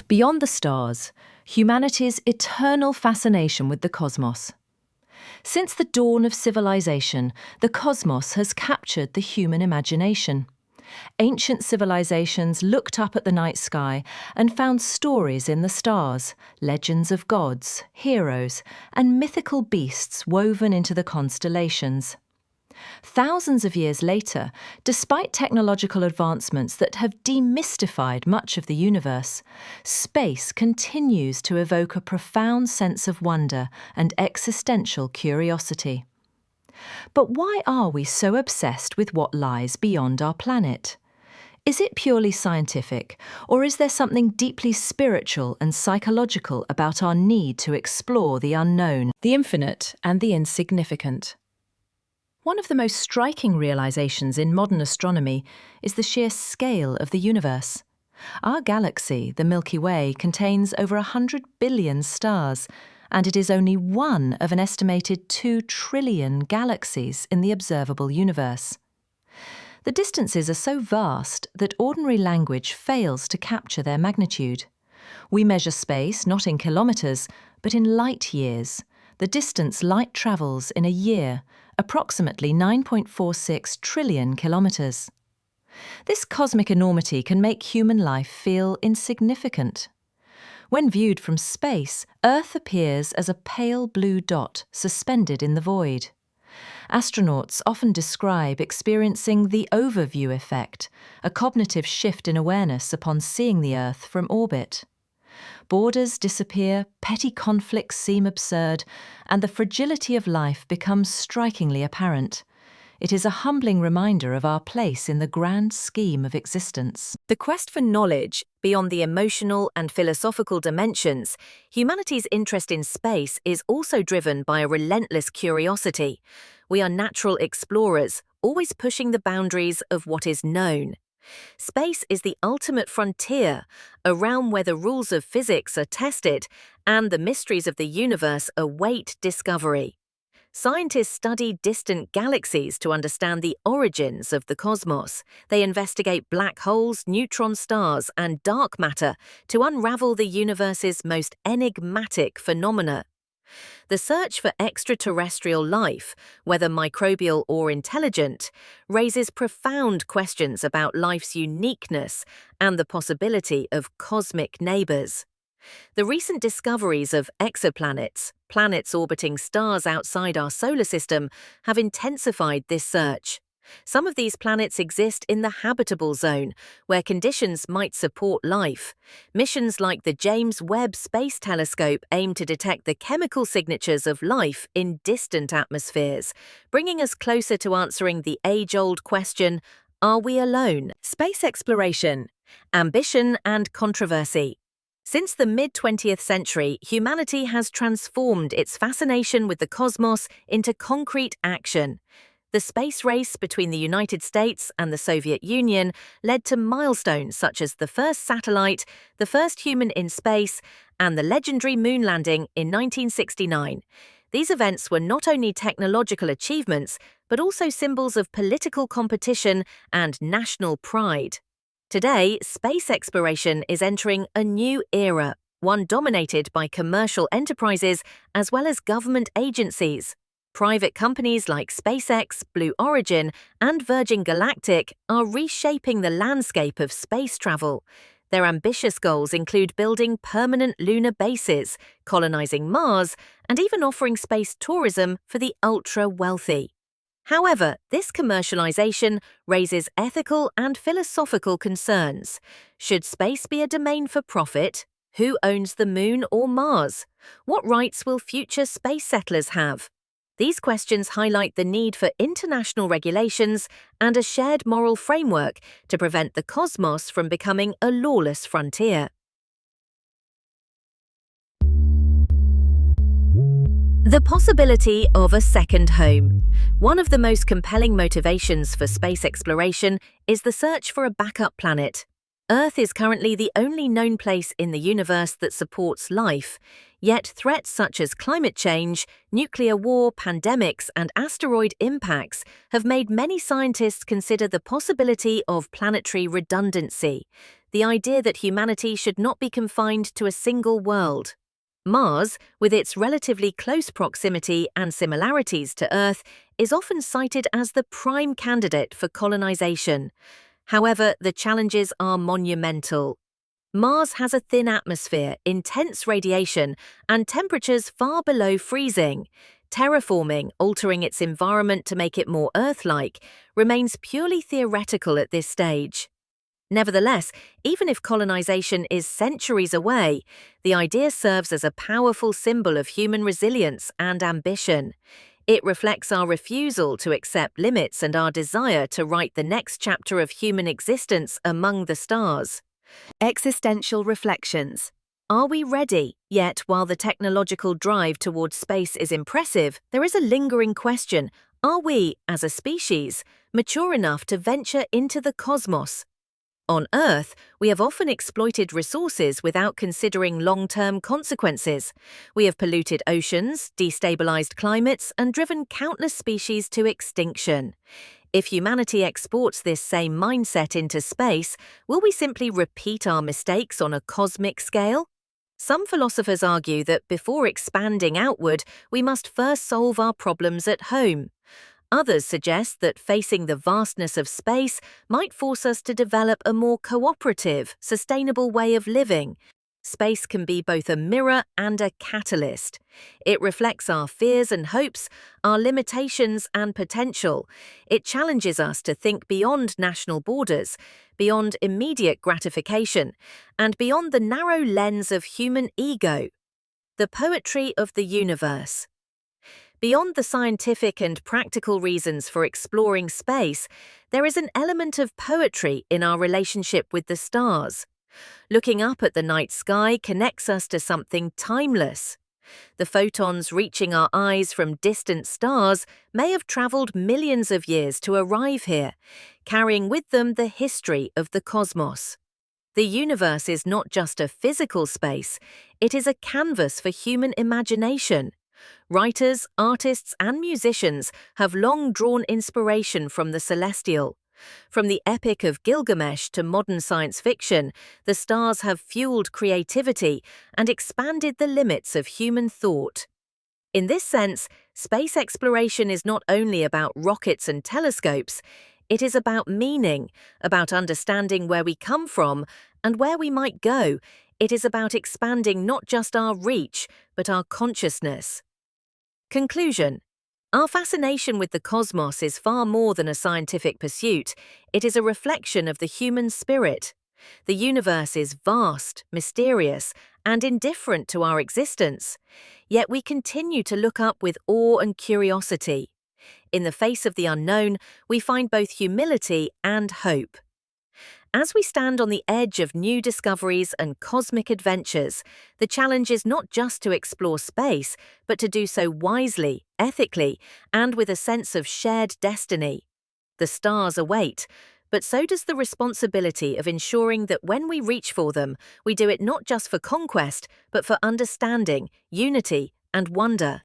Beyond the stars, humanity's eternal fascination with the cosmos. Since the dawn of civilization, the cosmos has captured the human imagination. Ancient civilizations looked up at the night sky and found stories in the stars, legends of gods, heroes, and mythical beasts woven into the constellations. Thousands of years later, despite technological advancements that have demystified much of the universe, space continues to evoke a profound sense of wonder and existential curiosity. But why are we so obsessed with what lies beyond our planet? Is it purely scientific, or is there something deeply spiritual and psychological about our need to explore the unknown, the infinite, and the insignificant? One of the most striking realizations in modern astronomy is the sheer scale of the universe. Our galaxy, the Milky Way, contains over 100 billion stars, and it is only one of an estimated 2 trillion galaxies in the observable universe. The distances are so vast that ordinary language fails to capture their magnitude. We measure space not in kilometres, but in light years, the distance light travels in a year, approximately 9.46 trillion kilometres. This cosmic enormity can make human life feel insignificant. When viewed from space, Earth appears as a pale blue dot suspended in the void. Astronauts often describe experiencing the overview effect, a cognitive shift in awareness upon seeing the Earth from orbit. Borders disappear, petty conflicts seem absurd, and the fragility of life becomes strikingly apparent. It is a humbling reminder of our place in the grand scheme of existence. The quest for knowledge, beyond the emotional and philosophical dimensions, humanity's interest in space is also driven by a relentless curiosity. We are natural explorers, always pushing the boundaries of what is known. Space is the ultimate frontier, a realm where the rules of physics are tested and the mysteries of the universe await discovery. Scientists study distant galaxies to understand the origins of the cosmos. They investigate black holes, neutron stars, and dark matter to unravel the universe's most enigmatic phenomena. The search for extraterrestrial life, whether microbial or intelligent, raises profound questions about life's uniqueness and the possibility of cosmic neighbors. The recent discoveries of exoplanets, planets orbiting stars outside our solar system, have intensified this search. Some of these planets exist in the habitable zone, where conditions might support life. Missions like the James Webb Space Telescope aim to detect the chemical signatures of life in distant atmospheres, bringing us closer to answering the age-old question, are we alone? Space exploration, ambition and controversy. Since the mid-20th century, humanity has transformed its fascination with the cosmos into concrete action. The space race between the United States and the Soviet Union led to milestones such as the first satellite, the first human in space, and the legendary moon landing in 1969. These events were not only technological achievements, but also symbols of political competition and national pride. Today, space exploration is entering a new era, one dominated by commercial enterprises as well as government agencies. Private companies like SpaceX, Blue Origin, and Virgin Galactic are reshaping the landscape of space travel. Their ambitious goals include building permanent lunar bases, colonizing Mars, and even offering space tourism for the ultra-wealthy. However, this commercialization raises ethical and philosophical concerns. Should space be a domain for profit? Who owns the Moon or Mars? What rights will future space settlers have? These questions highlight the need for international regulations and a shared moral framework to prevent the cosmos from becoming a lawless frontier. The possibility of a second home. One of the most compelling motivations for space exploration is the search for a backup planet. Earth is currently the only known place in the universe that supports life, yet threats such as climate change, nuclear war, pandemics, and asteroid impacts have made many scientists consider the possibility of planetary redundancy. the idea that humanity should not be confined to a single world. Mars, with its relatively close proximity and similarities to Earth, is often cited as the prime candidate for colonization. However, the challenges are monumental. Mars has a thin atmosphere, intense radiation, and temperatures far below freezing. Terraforming, altering its environment to make it more Earth-like, remains purely theoretical at this stage. Nevertheless, even if colonization is centuries away, the idea serves as a powerful symbol of human resilience and ambition. It reflects our refusal to accept limits and our desire to write the next chapter of human existence among the stars. Existential reflections. Are we ready? Yet, while the technological drive towards space is impressive, there is a lingering question. Are we, as a species, mature enough to venture into the cosmos? On Earth, we have often exploited resources without considering long-term consequences. We have polluted oceans, destabilized climates, and driven countless species to extinction. If humanity exports this same mindset into space, will we simply repeat our mistakes on a cosmic scale? Some philosophers argue that before expanding outward, we must first solve our problems at home. Others suggest that facing the vastness of space might force us to develop a more cooperative, sustainable way of living. Space can be both a mirror and a catalyst. It reflects our fears and hopes, our limitations and potential. It challenges us to think beyond national borders, beyond immediate gratification, and beyond the narrow lens of human ego. The poetry of the universe. Beyond the scientific and practical reasons for exploring space, there is an element of poetry in our relationship with the stars. Looking up at the night sky connects us to something timeless. The photons reaching our eyes from distant stars may have traveled millions of years to arrive here, carrying with them the history of the cosmos. The universe is not just a physical space, it is a canvas for human imagination. Writers, artists, and musicians have long drawn inspiration from the celestial. From the Epic of Gilgamesh to modern science fiction, the stars have fueled creativity and expanded the limits of human thought. In this sense, space exploration is not only about rockets and telescopes, it is about meaning, about understanding where we come from and where we might go. It is about expanding not just our reach, but our consciousness. Conclusion. Our fascination with the cosmos is far more than a scientific pursuit. It is a reflection of the human spirit. The universe is vast, mysterious, and indifferent to our existence. Yet we continue to look up with awe and curiosity. In the face of the unknown, we find both humility and hope. As we stand on the edge of new discoveries and cosmic adventures, the challenge is not just to explore space, but to do so wisely, ethically, and with a sense of shared destiny. The stars await, but so does the responsibility of ensuring that when we reach for them, we do it not just for conquest, but for understanding, unity, and wonder.